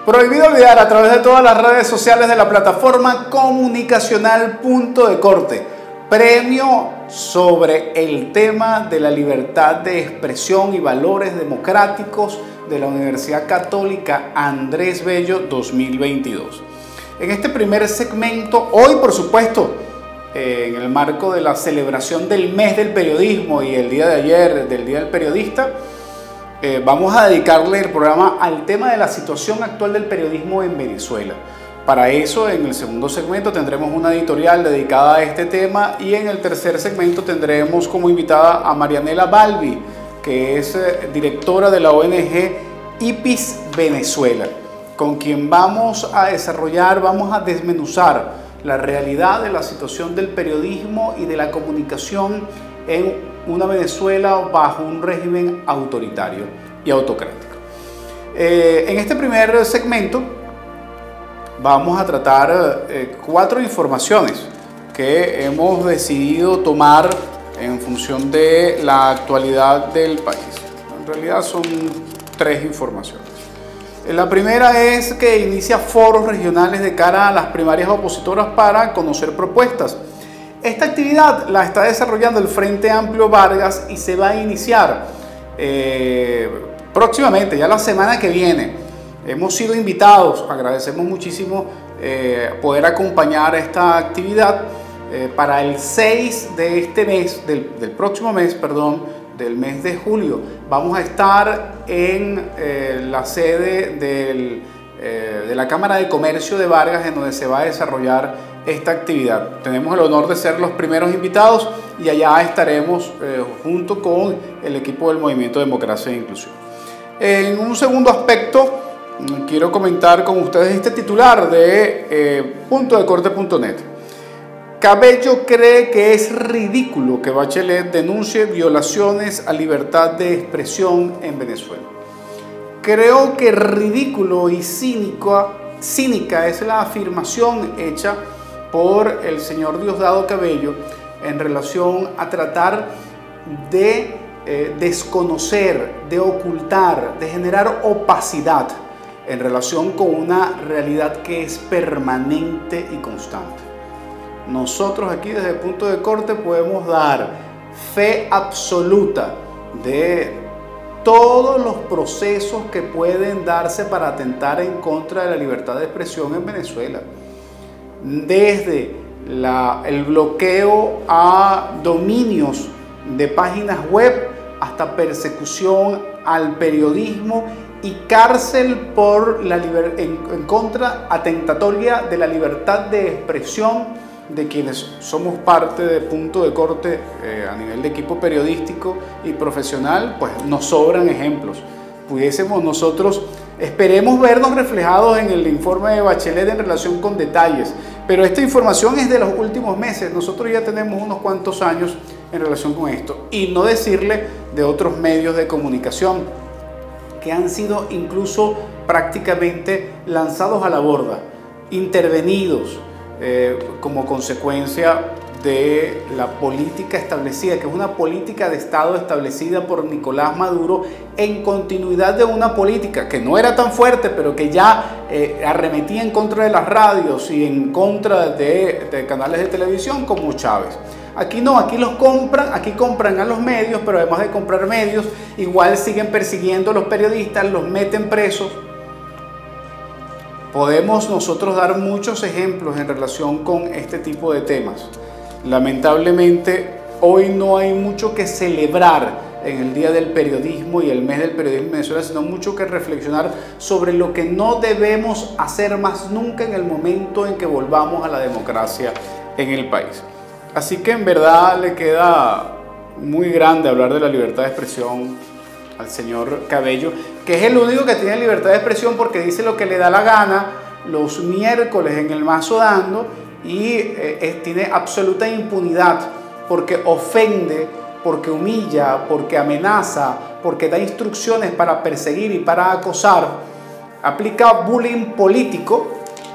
Prohibido olvidar a través de todas las redes sociales de la plataforma comunicacional Punto de Corte. Premio sobre el tema de la libertad de expresión y valores democráticos de la Universidad Católica Andrés Bello 2022. En este primer segmento, hoy por supuesto, en el marco de la celebración del mes del periodismo y el día de ayer del Día del Periodista, vamos a dedicarle el programa al tema de la situación actual del periodismo en Venezuela. Para eso, en el segundo segmento tendremos una editorial dedicada a este tema y en el tercer segmento tendremos como invitada a Marianela Balbi, que es directora de la ONG IPIS Venezuela, con quien vamos a desmenuzar la realidad de la situación del periodismo y de la comunicación en una Venezuela bajo un régimen autoritario y autocrático. En este primer segmento vamos a tratar 4 informaciones que hemos decidido tomar en función de la actualidad del país. En realidad son 3 informaciones. La primera es que inicia foros regionales de cara a las primarias opositoras para conocer propuestas. Esta actividad la está desarrollando el Frente Amplio Vargas y se va a iniciar próximamente, ya la semana que viene. Hemos sido invitados, agradecemos muchísimo poder acompañar esta actividad para el 6 de este mes, del próximo mes, perdón, del mes de julio. Vamos a estar en la sede de la Cámara de Comercio de Vargas, en donde se va a desarrollar esta actividad. Tenemos el honor de ser los primeros invitados y allá estaremos junto con el equipo del Movimiento Democracia e Inclusión. En un segundo aspecto, quiero comentar con ustedes este titular de puntodecorte.net. Cabello cree que es ridículo que Bachelet denuncie violaciones a libertad de expresión en Venezuela. Creo que ridículo y cínica es la afirmación hecha por el señor Diosdado Cabello en relación a tratar de desconocer, de ocultar, de generar opacidad en relación con una realidad que es permanente y constante. Nosotros aquí desde el Punto de Corte podemos dar fe absoluta de todos los procesos que pueden darse para atentar en contra de la libertad de expresión en Venezuela. Desde el bloqueo a dominios de páginas web hasta persecución al periodismo y cárcel por en contra atentatoria de la libertad de expresión de quienes somos parte de Punto de Corte a nivel de equipo periodístico y profesional. Pues nos sobran ejemplos. Pudiésemos nosotros, esperemos vernos reflejados en el informe de Bachelet en relación con detalles, pero esta información es de los últimos meses. Nosotros ya tenemos unos cuantos años en relación con esto, y no decirle de otros medios de comunicación que han sido incluso prácticamente lanzados a la borda, intervenidos como consecuencia de la política establecida, que es una política de Estado establecida por Nicolás Maduro en continuidad de una política que no era tan fuerte, pero que ya arremetía en contra de las radios y en contra de canales de televisión como Chávez. Aquí no, aquí compran a los medios, pero además de comprar medios, igual siguen persiguiendo a los periodistas, los meten presos. Podemos nosotros dar muchos ejemplos en relación con este tipo de temas. Lamentablemente, hoy no hay mucho que celebrar en el Día del Periodismo y el mes del periodismo en Venezuela, sino mucho que reflexionar sobre lo que no debemos hacer más nunca en el momento en que volvamos a la democracia en el país. Así que en verdad le queda muy grande hablar de la libertad de expresión al señor Cabello, que es el único que tiene libertad de expresión porque dice lo que le da la gana los miércoles en el Mazo Dando y tiene absoluta impunidad porque ofende, porque humilla, porque amenaza, porque da instrucciones para perseguir y para acosar, aplica bullying político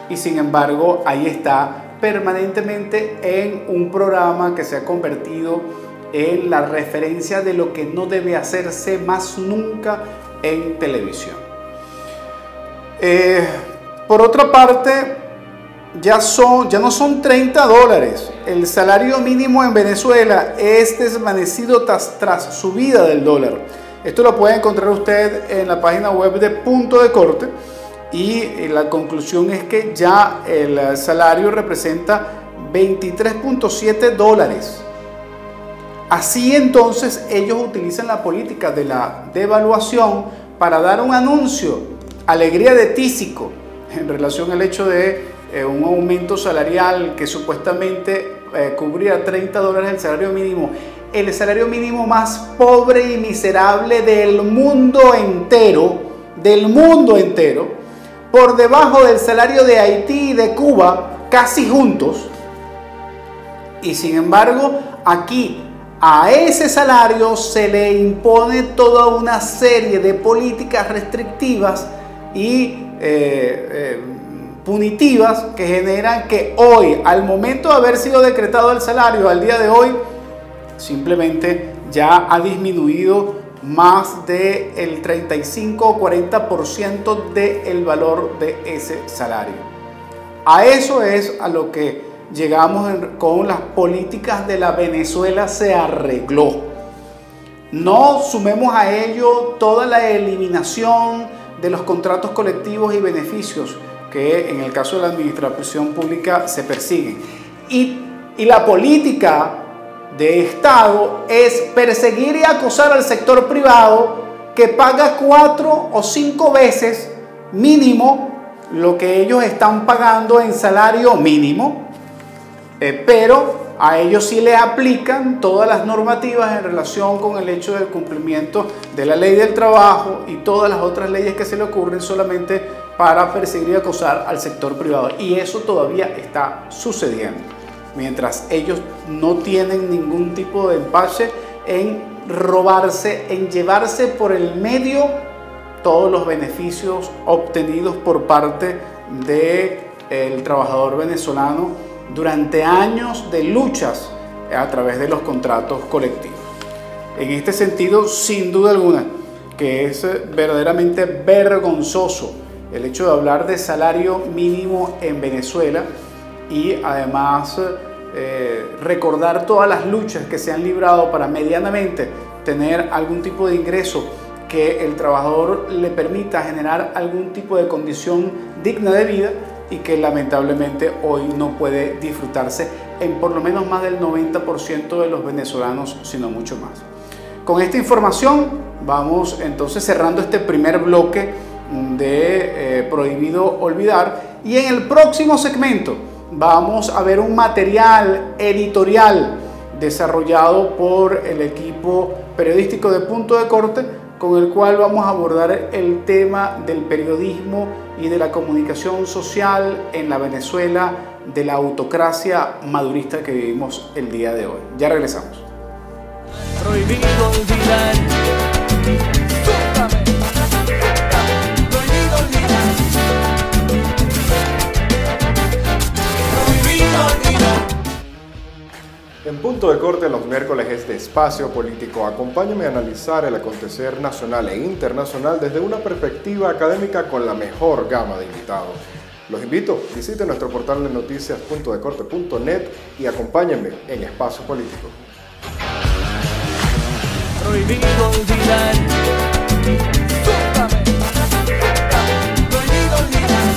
y sin embargo ahí está permanentemente en un programa que se ha convertido en la referencia de lo que no debe hacerse más nunca en televisión. Por otra parte, ya no son $30. El salario mínimo en Venezuela es desvanecido tras subida del dólar. Esto lo puede encontrar usted en la página web de Punto de Corte, y la conclusión es que ya el salario representa $23.7. Así entonces ellos utilizan la política de la devaluación para dar un anuncio, alegría de tísico, en relación al hecho de un aumento salarial que supuestamente cubría $30 el salario mínimo más pobre y miserable del mundo entero, por debajo del salario de Haití y de Cuba, casi juntos. Y sin embargo, aquí a ese salario se le impone toda una serie de políticas restrictivas y punitivas que generan que hoy, al momento de haber sido decretado el salario, al día de hoy, simplemente ya ha disminuido más del 35 o 40% del valor de ese salario. A eso es a lo que llegamos con las políticas de la Venezuela se arregló. No sumemos a ello toda la eliminación de los contratos colectivos y beneficios que en el caso de la administración pública se persiguen. Y la política de Estado es perseguir y acosar al sector privado, que paga 4 o 5 veces mínimo lo que ellos están pagando en salario mínimo, pero a ellos sí les aplican todas las normativas en relación con el hecho del cumplimiento de la ley del trabajo y todas las otras leyes que se le ocurren solamente para perseguir y acosar al sector privado. Y eso todavía está sucediendo, mientras ellos no tienen ningún tipo de empache en robarse, en llevarse por el medio todos los beneficios obtenidos por parte del trabajador venezolano durante años de luchas a través de los contratos colectivos. En este sentido, sin duda alguna, que es verdaderamente vergonzoso el hecho de hablar de salario mínimo en Venezuela y además recordar todas las luchas que se han librado para medianamente tener algún tipo de ingreso que el trabajador le permita generar algún tipo de condición digna de vida, y que lamentablemente hoy no puede disfrutarse en por lo menos más del 90% de los venezolanos, sino mucho más. Con esta información vamos entonces cerrando este primer bloque de Prohibido Olvidar, y en el próximo segmento vamos a ver un material editorial desarrollado por el equipo periodístico de Punto de Corte, con el cual vamos a abordar el tema del periodismo y de la comunicación social en la Venezuela de la autocracia madurista que vivimos el día de hoy. Ya regresamos. Prohibido olvidar. Prohibido olvidar. Prohibido olvidar. En Punto de Corte los miércoles es de Espacio Político. Acompáñame a analizar el acontecer nacional e internacional desde una perspectiva académica con la mejor gama de invitados. Los invito, visiten nuestro portal de noticias puntodecorte.net y acompáñenme en Espacio Político. Prohibido olvidar. Prohibido olvidar.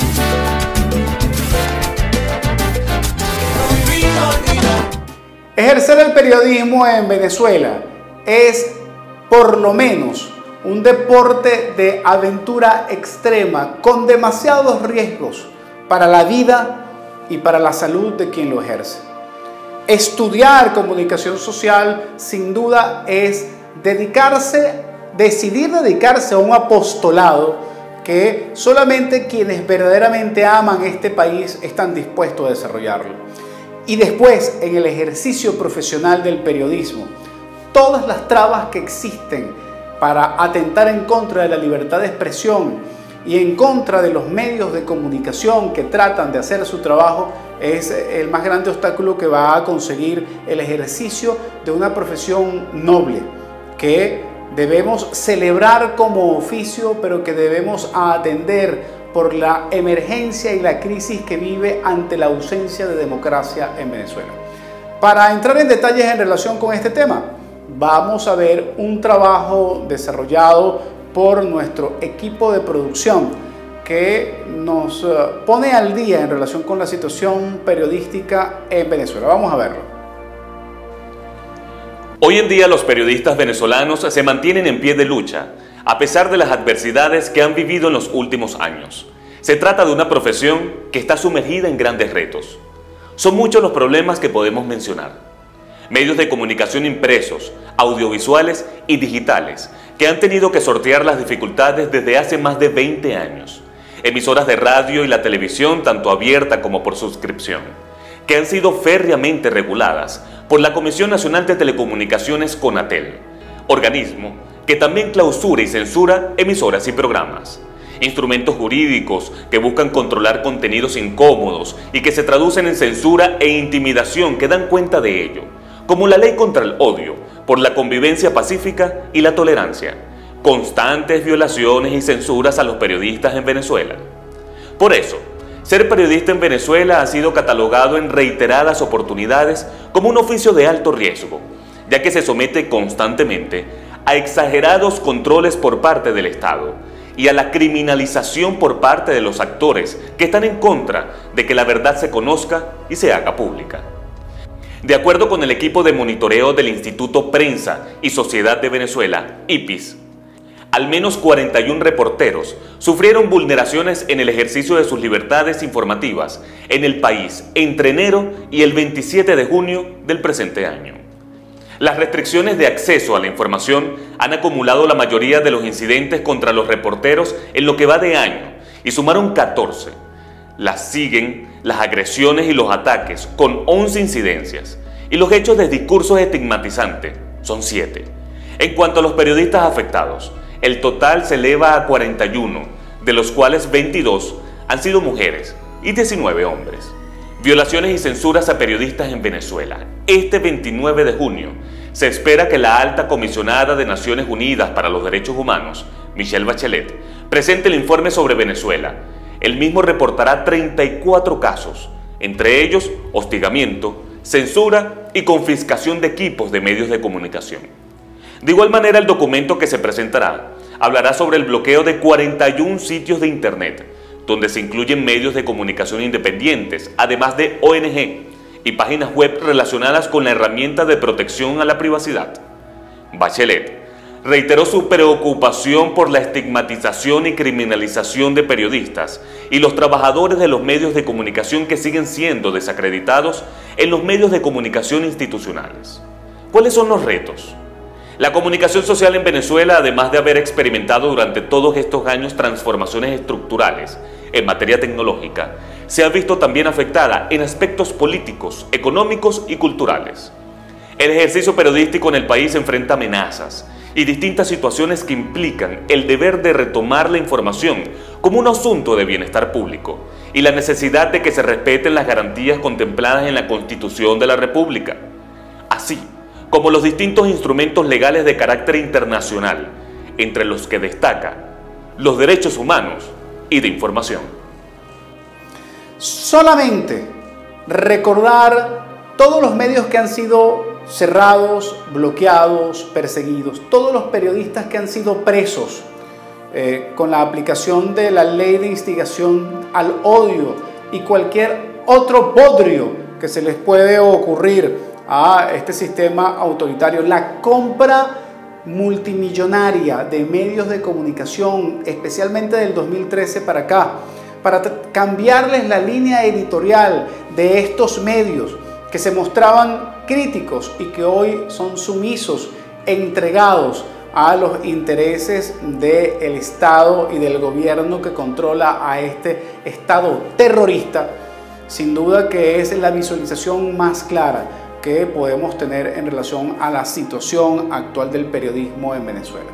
Prohibido olvidar. Ejercer el periodismo en Venezuela es por lo menos un deporte de aventura extrema con demasiados riesgos para la vida y para la salud de quien lo ejerce. Estudiar comunicación social sin duda es decidir dedicarse a un apostolado que solamente quienes verdaderamente aman este país están dispuestos a desarrollarlo. Y después, en el ejercicio profesional del periodismo, todas las trabas que existen para atentar en contra de la libertad de expresión y en contra de los medios de comunicación que tratan de hacer su trabajo es el más grande obstáculo que va a conseguir el ejercicio de una profesión noble que debemos celebrar como oficio, pero que debemos atender por la emergencia y la crisis que vive ante la ausencia de democracia en Venezuela. Para entrar en detalles en relación con este tema, vamos a ver un trabajo desarrollado por nuestro equipo de producción que nos pone al día en relación con la situación periodística en Venezuela. Vamos a verlo. Hoy en día los periodistas venezolanos se mantienen en pie de lucha, a pesar de las adversidades que han vivido en los últimos años. Se trata de una profesión que está sumergida en grandes retos. Son muchos los problemas que podemos mencionar. Medios de comunicación impresos, audiovisuales y digitales que han tenido que sortear las dificultades desde hace más de 20 años. Emisoras de radio y la televisión, tanto abierta como por suscripción, que han sido férreamente reguladas por la Comisión Nacional de Telecomunicaciones CONATEL, organismo que también clausura y censura emisoras y programas. Instrumentos jurídicos que buscan controlar contenidos incómodos y que se traducen en censura e intimidación que dan cuenta de ello, como la ley contra el odio, por la convivencia pacífica y la tolerancia, constantes violaciones y censuras a los periodistas en Venezuela. Por eso, ser periodista en Venezuela ha sido catalogado en reiteradas oportunidades como un oficio de alto riesgo, ya que se somete constantemente a exagerados controles por parte del Estado y a la criminalización por parte de los actores que están en contra de que la verdad se conozca y se haga pública. De acuerdo con el equipo de monitoreo del Instituto Prensa y Sociedad de Venezuela, IPIS, al menos 41 reporteros sufrieron vulneraciones en el ejercicio de sus libertades informativas en el país entre enero y el 27 de junio del presente año. Las restricciones de acceso a la información han acumulado la mayoría de los incidentes contra los reporteros en lo que va de año y sumaron 14. Las siguen las agresiones y los ataques con 11 incidencias y los hechos de discursos estigmatizantes son 7. En cuanto a los periodistas afectados, el total se eleva a 41, de los cuales 22 han sido mujeres y 19 hombres. Violaciones y censuras a periodistas en Venezuela. Este 29 de junio se espera que la alta comisionada de Naciones Unidas para los Derechos Humanos, Michelle Bachelet, presente el informe sobre Venezuela. El mismo reportará 34 casos, entre ellos hostigamiento, censura y confiscación de equipos de medios de comunicación. De igual manera, el documento que se presentará hablará sobre el bloqueo de 41 sitios de Internet, donde se incluyen medios de comunicación independientes, además de ONG y páginas web relacionadas con la herramienta de protección a la privacidad. Bachelet reiteró su preocupación por la estigmatización y criminalización de periodistas y los trabajadores de los medios de comunicación que siguen siendo desacreditados en los medios de comunicación institucionales. ¿Cuáles son los retos? La comunicación social en Venezuela, además de haber experimentado durante todos estos años transformaciones estructurales en materia tecnológica, se ha visto también afectada en aspectos políticos, económicos y culturales. El ejercicio periodístico en el país enfrenta amenazas y distintas situaciones que implican el deber de retomar la información como un asunto de bienestar público y la necesidad de que se respeten las garantías contempladas en la Constitución de la República, así como los distintos instrumentos legales de carácter internacional, entre los que destaca los derechos humanos y de información. Solamente recordar todos los medios que han sido cerrados, bloqueados, perseguidos, todos los periodistas que han sido presos con la aplicación de la ley de instigación al odio y cualquier otro bodrio que se les puede ocurrir a este sistema autoritario, la compra multimillonaria de medios de comunicación, especialmente del 2013 para acá, para cambiarles la línea editorial de estos medios que se mostraban críticos y que hoy son sumisos, entregados a los intereses del Estado y del gobierno que controla a este Estado terrorista. Sin duda que es la visualización más clara que podemos tener en relación a la situación actual del periodismo en Venezuela.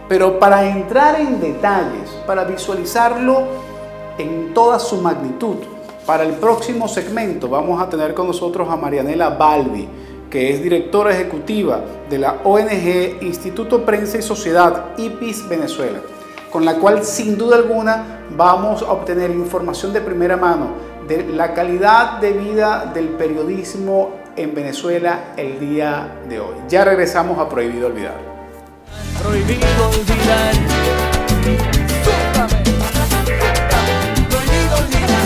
Pero para entrar en detalles, para visualizarlo en toda su magnitud, para el próximo segmento vamos a tener con nosotros a Marianela Balbi, que es directora ejecutiva de la ONG Instituto Prensa y Sociedad IPIS Venezuela, con la cual sin duda alguna vamos a obtener información de primera mano de la calidad de vida del periodismo en Venezuela el día de hoy. Ya regresamos a Prohibido Olvidar. Prohibido olvidar. Súbame. Prohibido olvidar.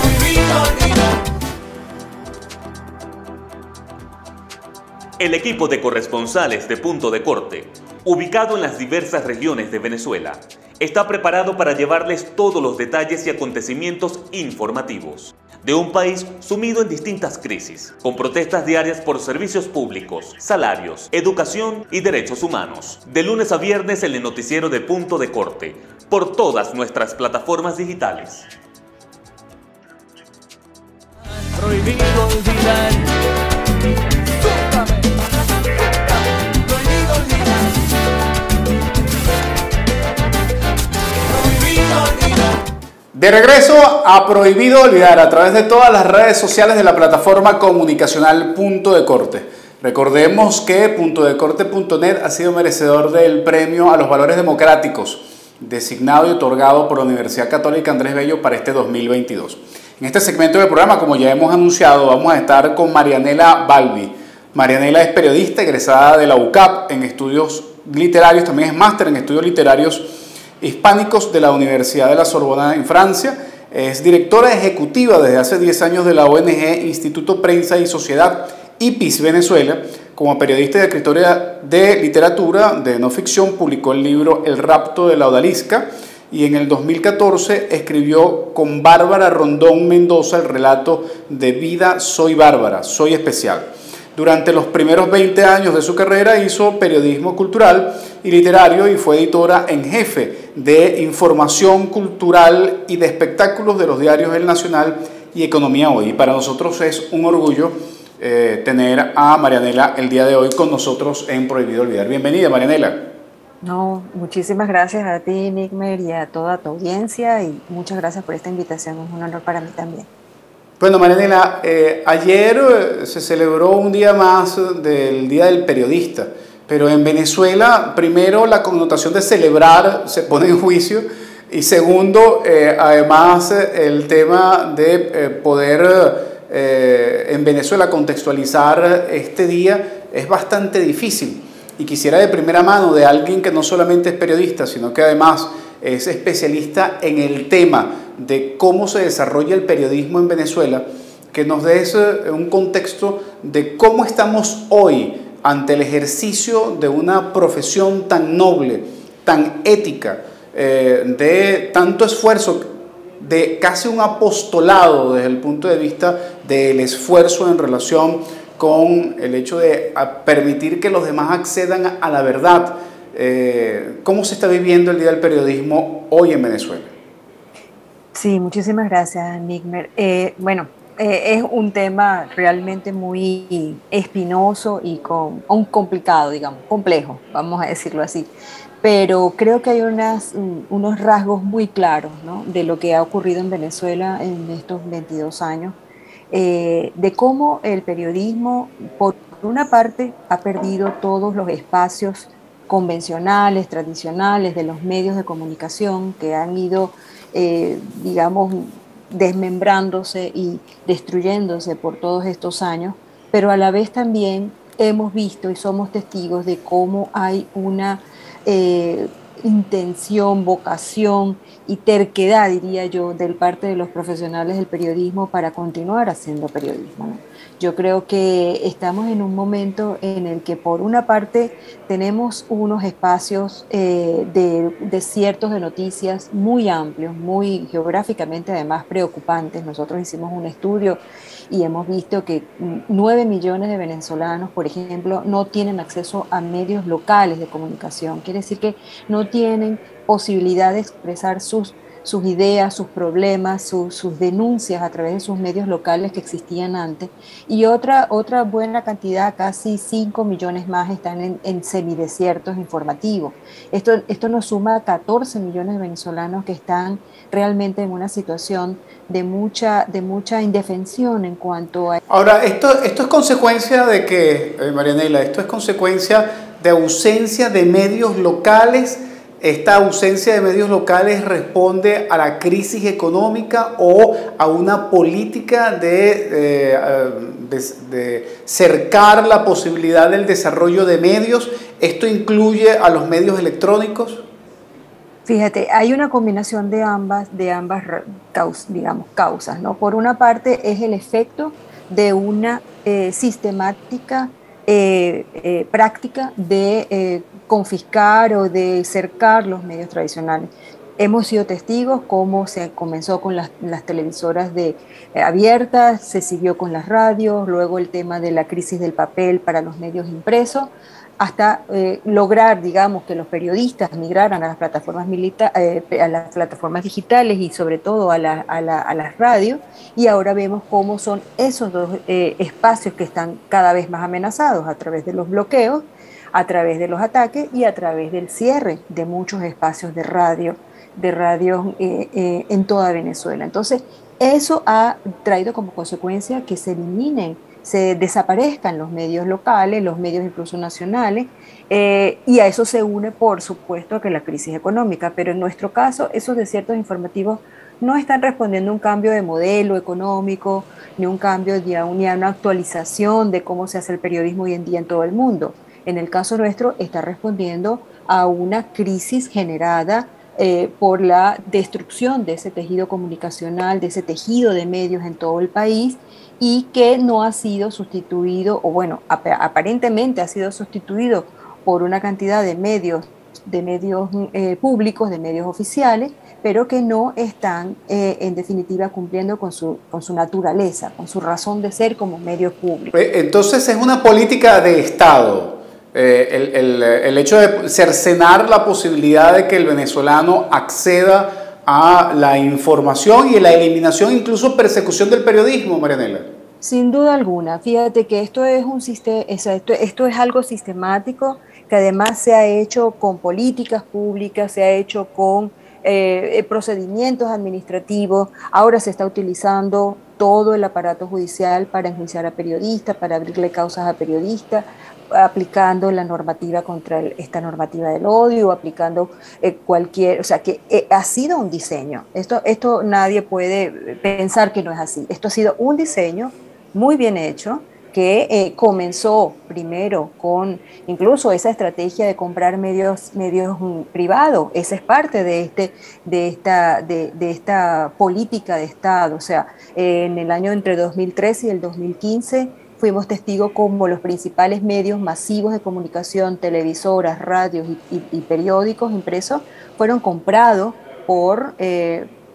Prohibido olvidar. El equipo de corresponsales de Punto de Corte, ubicado en las diversas regiones de Venezuela, está preparado para llevarles todos los detalles y acontecimientos informativos de un país sumido en distintas crisis, con protestas diarias por servicios públicos, salarios, educación y derechos humanos. De lunes a viernes en el noticiero de Punto de Corte, por todas nuestras plataformas digitales. Prohibido olvidar. Súbame. Prohibido olvidar. Prohibido olvidar. De regreso a Prohibido Olvidar a través de todas las redes sociales de la plataforma comunicacional Punto de Corte. Recordemos que puntodecorte.net ha sido merecedor del premio a los valores democráticos, designado y otorgado por la Universidad Católica Andrés Bello para este 2022. En este segmento del programa, como ya hemos anunciado, vamos a estar con Marianela Balbi. Marianela es periodista egresada de la UCAP en estudios literarios, también es máster en estudios literarios hispánicos de la Universidad de la Sorbona en Francia. Es directora ejecutiva desde hace 10 años de la ONG Instituto Prensa y Sociedad IPIS Venezuela. Como periodista y escritora de literatura de no ficción, publicó el libro El rapto de la odalisca y en el 2014 escribió con Bárbara Rondón Mendoza el relato de Vida soy Bárbara, soy especial. Durante los primeros 20 años de su carrera hizo periodismo cultural y literario y fue editora en jefe de información cultural y de espectáculos de los diarios El Nacional y Economía Hoy. Y para nosotros es un orgullo tener a Marianela el día de hoy con nosotros en Prohibido Olvidar. Bienvenida, Marianela. No, muchísimas gracias a ti, Nickmer, y a toda tu audiencia, y muchas gracias por esta invitación, es un honor para mí también. Bueno, Marianela, ayer se celebró un día más del Día del Periodista, pero en Venezuela, primero, la connotación de celebrar se pone en juicio, y segundo, además, el tema de poder en Venezuela contextualizar este día es bastante difícil. Y quisiera de primera mano de alguien que no solamente es periodista, sino que además es especialista en el tema de cómo se desarrolla el periodismo en Venezuela, que nos des un contexto de cómo estamos hoy ante el ejercicio de una profesión tan noble, tan ética, de tanto esfuerzo, de casi un apostolado desde el punto de vista del esfuerzo en relación con el hecho de permitir que los demás accedan a la verdad. ¿Cómo se está viviendo el Día del Periodismo hoy en Venezuela? Sí, muchísimas gracias, Nickmer. Es un tema realmente muy espinoso y complicado, digamos, complejo, vamos a decirlo así. Pero creo que hay unos rasgos muy claros, ¿no?, de lo que ha ocurrido en Venezuela en estos 22 años, de cómo el periodismo, por una parte, ha perdido todos los espacios convencionales, tradicionales de los medios de comunicación que han ido, digamos, desmembrándose y destruyéndose por todos estos años, pero a la vez también hemos visto y somos testigos de cómo hay una intención, vocación y terquedad, diría yo, de parte de los profesionales del periodismo para continuar haciendo periodismo, ¿no? Yo creo que estamos en un momento en el que por una parte tenemos unos espacios desiertos de noticias muy amplios, muy geográficamente además preocupantes. Nosotros hicimos un estudio y hemos visto que 9 millones de venezolanos, por ejemplo, no tienen acceso a medios locales de comunicación. Quiere decir que no tienen posibilidad de expresar sus ideas, sus problemas, sus denuncias a través de sus medios locales que existían antes. Y otra buena cantidad, casi 5 millones más, están en semidesiertos informativos. Esto nos suma a 14 millones de venezolanos que están realmente en una situación de mucha indefensión en cuanto a... Ahora, esto es consecuencia de que, Marianela, esto es consecuencia de ausencia de medios locales ¿esta ausencia de medios locales responde a la crisis económica o a una política de cercar la posibilidad del desarrollo de medios? ¿Esto incluye a los medios electrónicos? Fíjate, hay una combinación de ambas causas, ¿no? Por una parte es el efecto de una sistemática práctica de confiscar o de cercar los medios tradicionales. Hemos sido testigos cómo se comenzó con las televisoras abiertas, se siguió con las radios, luego el tema de la crisis del papel para los medios impresos, hasta lograr, digamos, que los periodistas migraran a las plataformas digitales y sobre todo a las radios, y ahora vemos cómo son esos dos espacios que están cada vez más amenazados a través de los bloqueos, a través de los ataques y a través del cierre de muchos espacios de radio en toda Venezuela. Entonces, eso ha traído como consecuencia que se desaparezcan los medios locales, los medios incluso nacionales, y a eso se une, por supuesto, que la crisis económica. Pero en nuestro caso, esos desiertos informativos no están respondiendo a un cambio de modelo económico, ni un cambio, ni a una actualización de cómo se hace el periodismo hoy en día en todo el mundo. En el caso nuestro, está respondiendo a una crisis generada por la destrucción de ese tejido comunicacional, de ese tejido de medios en todo el país, y que no ha sido sustituido, o bueno, aparentemente ha sido sustituido por una cantidad de medios públicos, de medios oficiales, pero que no están en definitiva cumpliendo con su naturaleza, con su razón de ser como medios públicos. Entonces es una política de Estado. El hecho de cercenar la posibilidad de que el venezolano acceda a la información y la eliminación, incluso persecución del periodismo, Marianela. Sin duda alguna. Fíjate que esto es esto es algo sistemático, que además se ha hecho con políticas públicas, se ha hecho con procedimientos administrativos. Ahora se está utilizando todo el aparato judicial para enjuiciar a periodistas, para abrirle causas a periodistas, aplicando la normativa contra esta normativa del odio, aplicando o sea, que ha sido un diseño. Esto nadie puede pensar que no es así. Esto ha sido un diseño muy bien hecho, que comenzó primero con incluso esa estrategia de comprar medios privados. Esa es parte de esta política de Estado. O sea, en el año entre 2013 y el 2015 fuimos testigos como los principales medios masivos de comunicación, televisoras, radios y periódicos impresos, fueron comprados por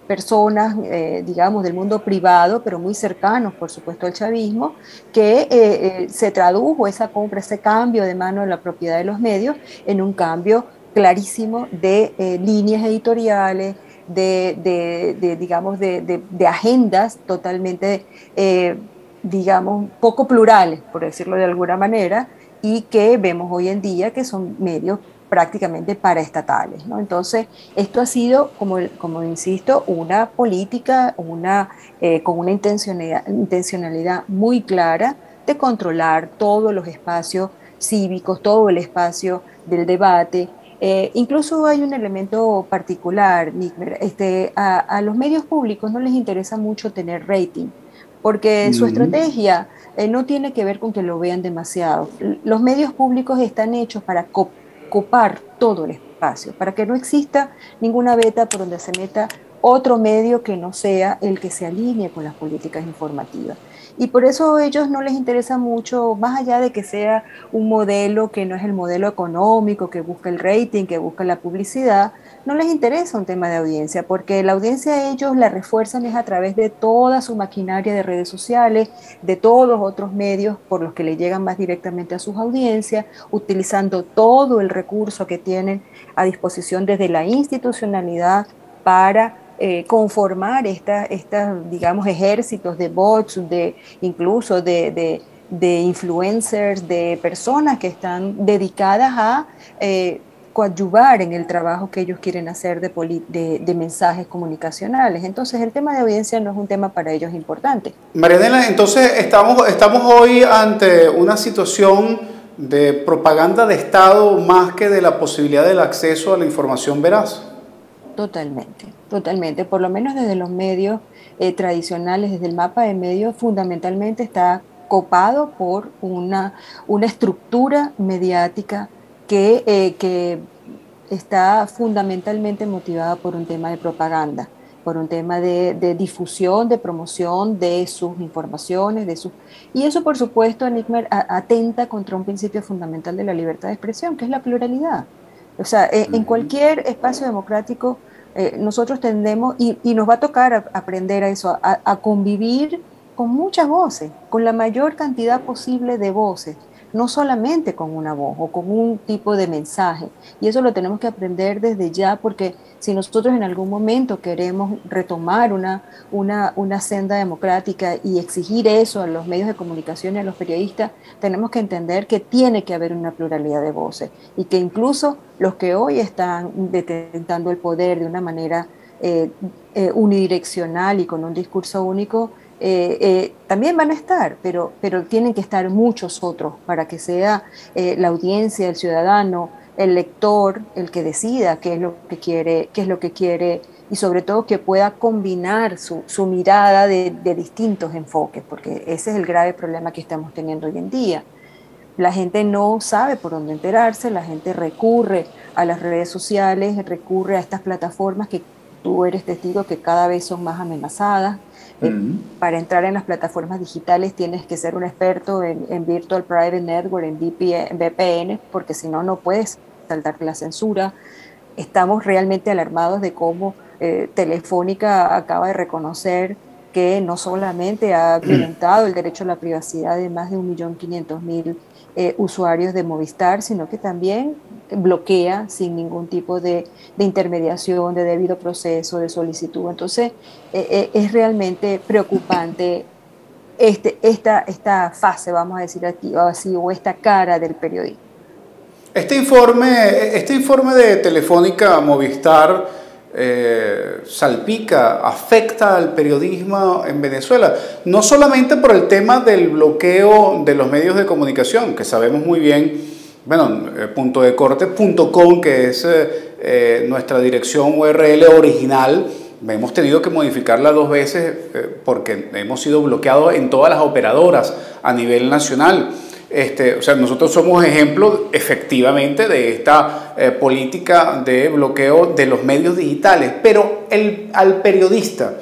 personas, digamos, del mundo privado, pero muy cercanos, por supuesto, al chavismo, que se tradujo esa compra, ese cambio de mano de la propiedad de los medios en un cambio clarísimo de líneas editoriales, digamos, de agendas totalmente digamos, poco plurales, por decirlo de alguna manera, y que vemos hoy en día que son medios prácticamente paraestatales, ¿no? Entonces, esto ha sido, como insisto, una política, con una intencionalidad muy clara de controlar todos los espacios cívicos, todo el espacio del debate. Incluso hay un elemento particular, Nick, a los medios públicos no les interesa mucho tener rating, porque su estrategia no tiene que ver con que lo vean demasiado. Los medios públicos están hechos para copar todo el espacio, para que no exista ninguna veta por donde se meta otro medio que no sea el que se alinee con las políticas informativas. Y por eso a ellos no les interesa mucho, más allá de que sea un modelo que no es el modelo económico, que busca el rating, que busca la publicidad, no les interesa un tema de audiencia, porque la audiencia ellos la refuerzan es a través de toda su maquinaria de redes sociales, de todos los otros medios por los que le llegan más directamente a sus audiencias, utilizando todo el recurso que tienen a disposición desde la institucionalidad para conformar digamos, ejércitos de bots, incluso de influencers, de personas que están dedicadas a coadyuvar en el trabajo que ellos quieren hacer de mensajes comunicacionales. Entonces, el tema de audiencia no es un tema para ellos importante. Marianela, entonces estamos hoy ante una situación de propaganda de Estado más que de la posibilidad del acceso a la información veraz. Totalmente, totalmente. Por lo menos desde los medios tradicionales, desde el mapa de medios, fundamentalmente está copado por una estructura mediática que está fundamentalmente motivada por un tema de propaganda, por un tema de difusión, de promoción de sus informaciones, y eso, por supuesto, Nickmer, atenta contra un principio fundamental de la libertad de expresión, que es la pluralidad. O sea, en cualquier espacio democrático nosotros tendemos, y nos va a tocar aprender a eso, a convivir con muchas voces, con la mayor cantidad posible de voces, no solamente con una voz o con un tipo de mensaje. Y eso lo tenemos que aprender desde ya, porque si nosotros en algún momento queremos retomar una senda democrática y exigir eso a los medios de comunicación y a los periodistas, tenemos que entender que tiene que haber una pluralidad de voces y que incluso los que hoy están detentando el poder de una manera unidireccional y con un discurso único, también van a estar, pero tienen que estar muchos otros para que sea la audiencia, el ciudadano, el lector, el que decida qué es lo que quiere y sobre todo que pueda combinar su mirada de distintos enfoques, porque ese es el grave problema que estamos teniendo hoy en día. La gente no sabe por dónde enterarse, la gente recurre a las redes sociales, recurre a estas plataformas que tú eres testigo que cada vez son más amenazadas. Para entrar en las plataformas digitales tienes que ser un experto en Virtual Private Network, en VPN, porque si no, no puedes saltarte la censura. Estamos realmente alarmados de cómo Telefónica acaba de reconocer que no solamente ha violentado el derecho a la privacidad de más de 1.500.000 usuarios de Movistar, sino que también bloquea sin ningún tipo de intermediación, de debido proceso, de solicitud. Entonces, es realmente preocupante esta fase, vamos a decir así, o esta cara del periodismo. Este informe de Telefónica Movistar salpica, afecta al periodismo en Venezuela, no solamente por el tema del bloqueo de los medios de comunicación, que sabemos muy bien, bueno, puntodecorte.com, que es nuestra dirección URL original, hemos tenido que modificarla 2 veces porque hemos sido bloqueados en todas las operadoras a nivel nacional. O sea, nosotros somos ejemplo efectivamente de esta política de bloqueo de los medios digitales, pero al periodista,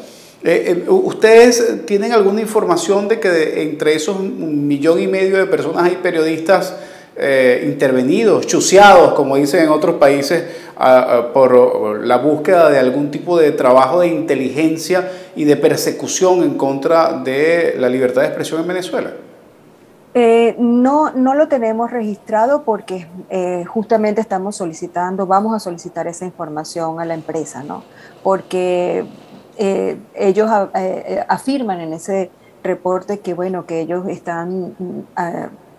¿ustedes tienen alguna información de que entre esos 1,5 millones de personas hay periodistas intervenidos, chuseados, como dicen en otros países, por la búsqueda de algún tipo de trabajo de inteligencia y de persecución en contra de la libertad de expresión en Venezuela? No lo tenemos registrado porque justamente vamos a solicitar esa información a la empresa, ¿no? Porque ellos afirman en ese reporte que, bueno, que ellos están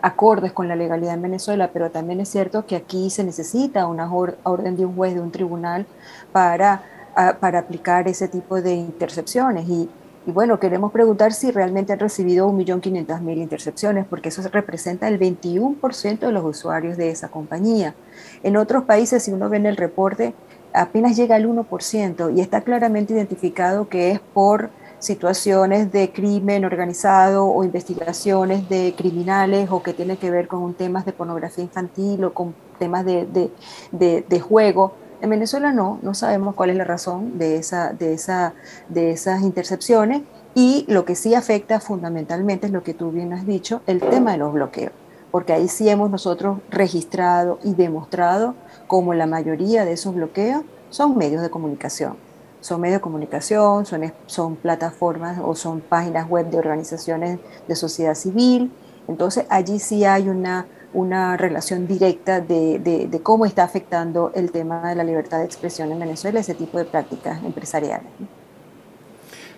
acordes con la legalidad en Venezuela, pero también es cierto que aquí se necesita una orden de un juez, de un tribunal, para aplicar ese tipo de intercepciones. Y bueno, queremos preguntar si realmente han recibido 1.500.000 intercepciones, porque eso representa el 21% de los usuarios de esa compañía. En otros países, si uno ve en el reporte, apenas llega al 1%, y está claramente identificado que es por situaciones de crimen organizado o investigaciones de criminales, o que tiene que ver con temas de pornografía infantil o con temas de juego. En Venezuela no sabemos cuál es la razón de esas intercepciones, y lo que sí afecta fundamentalmente es lo que tú bien has dicho, el tema de los bloqueos, porque ahí sí hemos nosotros registrado y demostrado cómo la mayoría de esos bloqueos son medios de comunicación. Son medios de comunicación, son plataformas o son páginas web de organizaciones de sociedad civil. Entonces allí sí hay una relación directa de cómo está afectando el tema de la libertad de expresión en Venezuela, ese tipo de prácticas empresariales.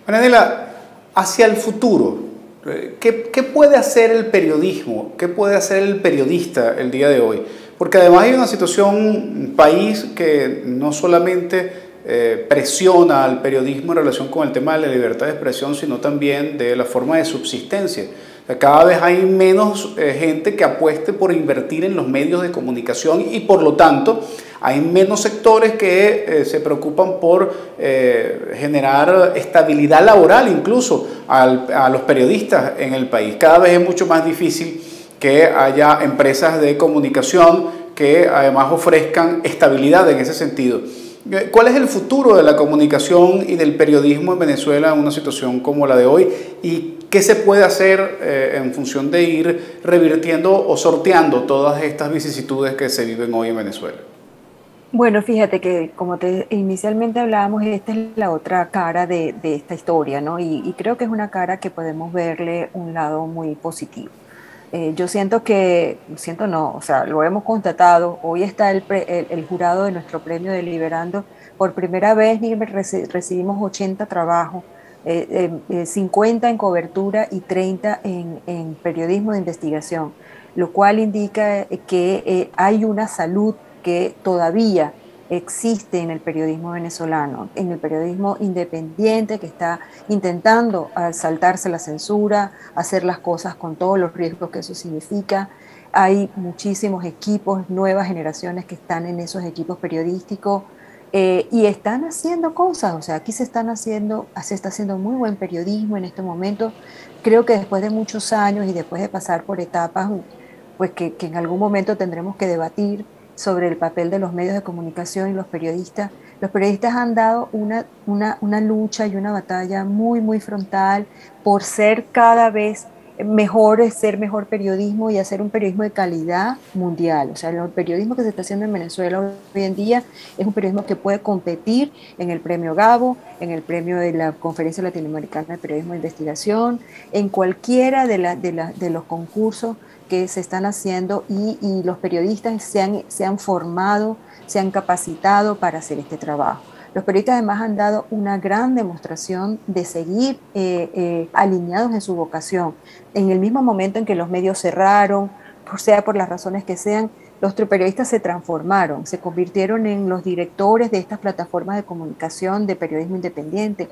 Marianela, hacia el futuro, ¿qué puede hacer el periodismo? ¿Qué puede hacer el periodista el día de hoy? Porque además hay una situación, un país que no solamente presiona al periodismo en relación con el tema de la libertad de expresión, sino también de la forma de subsistencia Cada vez hay menos gente que apueste por invertir en los medios de comunicación y por lo tanto hay menos sectores que se preocupan por generar estabilidad laboral incluso a los periodistas en el país. Cada vez es mucho más difícil que haya empresas de comunicación que además ofrezcan estabilidad en ese sentido. ¿Cuál es el futuro de la comunicación y del periodismo en Venezuela en una situación como la de hoy? ¿Y qué se puede hacer en función de ir revirtiendo o sorteando todas estas vicisitudes que se viven hoy en Venezuela? Bueno, fíjate que como inicialmente hablábamos, esta es la otra cara de esta historia, ¿no? Y creo que es una cara que podemos verle un lado muy positivo. Yo siento no, o sea, lo hemos constatado, hoy está el jurado de nuestro premio Deliberando, por primera vez recibimos 80 trabajos, 50 en cobertura y 30 en periodismo de investigación, lo cual indica que hay una salud que todavía existe en el periodismo venezolano, en el periodismo independiente que está intentando saltarse la censura, hacer las cosas con todos los riesgos que eso significa. Hay muchísimos equipos, nuevas generaciones que están en esos equipos periodísticos y están haciendo cosas, o sea, aquí se está haciendo muy buen periodismo en este momento. Creo que después de muchos años y después de pasar por etapas, pues que en algún momento tendremos que debatir sobre el papel de los medios de comunicación y los periodistas. Los periodistas han dado una lucha y una batalla muy, muy frontal por ser cada vez mejores, ser mejor periodismo y hacer un periodismo de calidad mundial. O sea, el periodismo que se está haciendo en Venezuela hoy en día es un periodismo que puede competir en el premio Gabo, en el premio de la Conferencia Latinoamericana de Periodismo de Investigación, en cualquiera de los concursos que se están haciendo y los periodistas se han formado, se han capacitado para hacer este trabajo. Los periodistas además han dado una gran demostración de seguir alineados en su vocación. En el mismo momento en que los medios cerraron, sea por las razones que sean, los periodistas se transformaron, se convirtieron en los directores de estas plataformas de comunicación de periodismo independiente.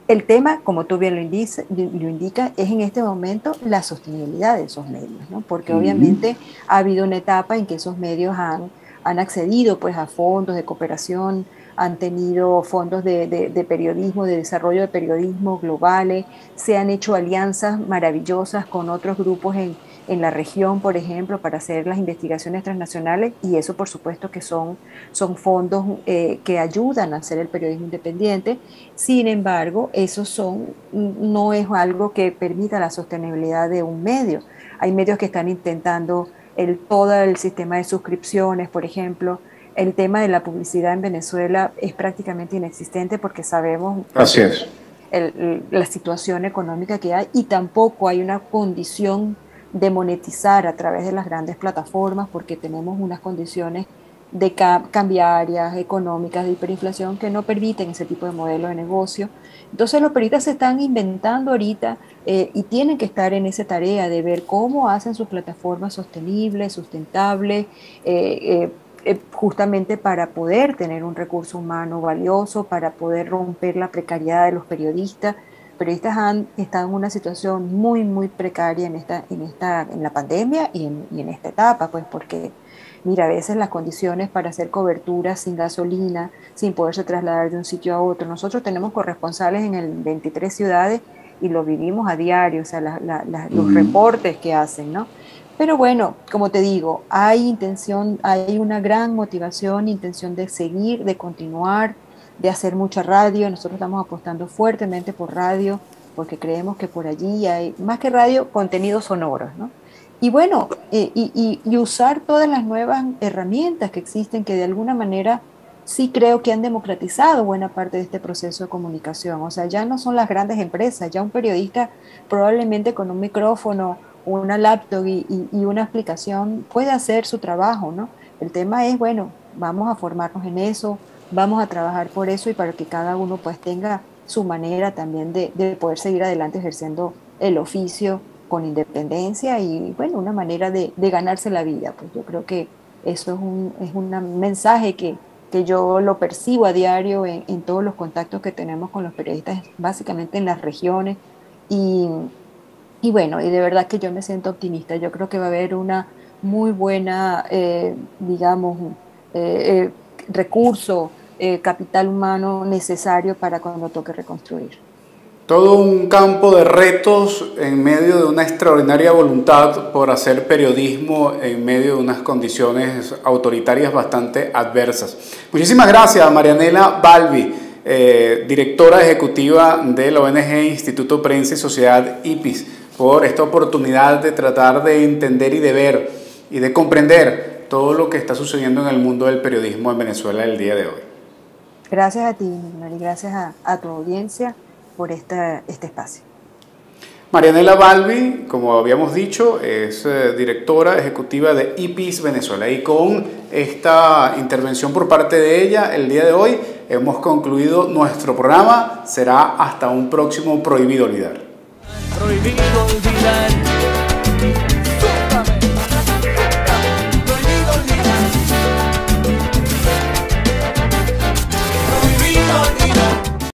El tema, como tú bien lo indicas, es en este momento la sostenibilidad de esos medios, ¿no? Porque obviamente ha habido una etapa en que esos medios han accedido pues, a fondos de cooperación, han tenido fondos de periodismo, de desarrollo de periodismo globales, se han hecho alianzas maravillosas con otros grupos en la región, por ejemplo, para hacer las investigaciones transnacionales, y eso por supuesto que son fondos que ayudan a hacer el periodismo independiente. Sin embargo, no es algo que permita la sostenibilidad de un medio. Hay medios que están intentando todo el sistema de suscripciones, por ejemplo. El tema de la publicidad en Venezuela es prácticamente inexistente porque sabemos Así es. la situación económica que hay, y tampoco hay una condición de monetizar a través de las grandes plataformas porque tenemos unas condiciones de cambiarias, económicas, de hiperinflación que no permiten ese tipo de modelo de negocio. Entonces los periodistas se están inventando ahorita y tienen que estar en esa tarea de ver cómo hacen sus plataformas sostenibles, sustentables, justamente para poder tener un recurso humano valioso, para poder romper la precariedad de los periodistas. Los periodistas han estado en una situación muy, muy precaria en la pandemia y en esta etapa, pues porque, mira, a veces las condiciones para hacer cobertura sin gasolina, sin poderse trasladar de un sitio a otro. Nosotros tenemos corresponsales en 23 ciudades y lo vivimos a diario, o sea, los reportes que hacen, ¿no? Pero bueno, como te digo, hay intención, hay una gran motivación, intención de seguir, de continuar, de hacer mucha radio. Nosotros estamos apostando fuertemente por radio, porque creemos que por allí hay, más que radio, contenidos sonoros, ¿no? Y bueno, y usar todas las nuevas herramientas que existen, que de alguna manera sí creo que han democratizado buena parte de este proceso de comunicación. O sea, ya no son las grandes empresas, ya un periodista probablemente con un micrófono, una laptop y una aplicación puede hacer su trabajo, ¿no? El tema es, bueno, vamos a formarnos en eso, vamos a trabajar por eso y para que cada uno pues tenga su manera también de poder seguir adelante ejerciendo el oficio con independencia y, bueno, una manera de ganarse la vida. Pues yo creo que eso es un mensaje que yo lo percibo a diario en todos los contactos que tenemos con los periodistas, básicamente en las regiones, y Y bueno, y de verdad que yo me siento optimista. Yo creo que va a haber una muy buena, digamos, eh, eh, recurso, capital humano necesario para cuando toque reconstruir. Todo un campo de retos en medio de una extraordinaria voluntad por hacer periodismo en medio de unas condiciones autoritarias bastante adversas. Muchísimas gracias, Marianela Balbi, directora ejecutiva de la ONG Instituto Prensa y Sociedad IPIS, por esta oportunidad de tratar de entender y de ver y de comprender todo lo que está sucediendo en el mundo del periodismo en Venezuela el día de hoy. Gracias a ti, Mari, gracias a tu audiencia por este espacio. Marianela Balbi, como habíamos dicho, es directora ejecutiva de IPIS Venezuela, y con esta intervención por parte de ella el día de hoy hemos concluido nuestro programa. Será hasta un próximo Prohibido Olvidar. Prohibido olvidar.